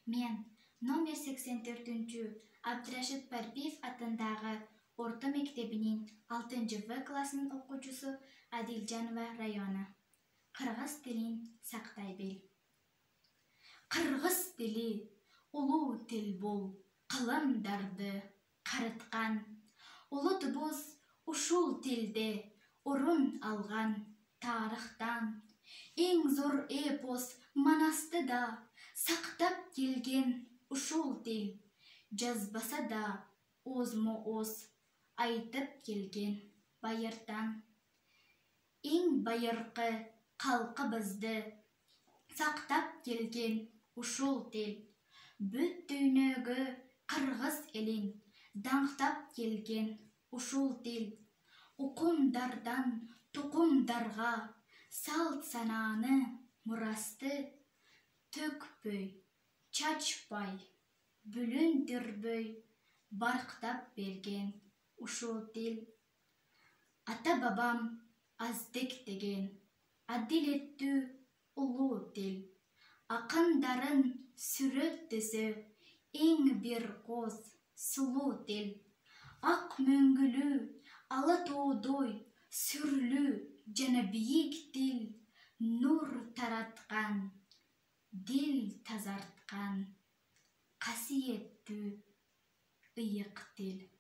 Мен номер 84-чү Абдрашид Парпиев атындағы орта мектебінің 6 В классының оқучысы Адилжанова районы. Қырғыз тілін сақтай бел. Қырғыз тілі ұлы тіл бол, қылымдарды қарытқан. Ұлытыбыз ушул тілде орын алған тарихтан. Ең зор эпос манасты да сақтап келген ушул тіл. Жазбаса да озмо-оз айтып келген байыртан. Ең байырқы қалқыбызды сақтап келген ушул тіл. Бүт дүйнөгө қырғыз елін даңқтап келген ушул тіл. Укумдардан тукумдарға салт сананы мурасты төкпөй, чачпай, бүлүндүрбөй барктап берген ушул тіл. Ата-бабам аздектеген адилеттүү улуу тіл. Акындарын сүрөттөсө эң бир коз сулуу тіл. Ак мөңгүлүү ала тоодой сүрлүү жана бийик тіл. Нур тараткан, дил тазарткан, касиеттүү ыйык тіл.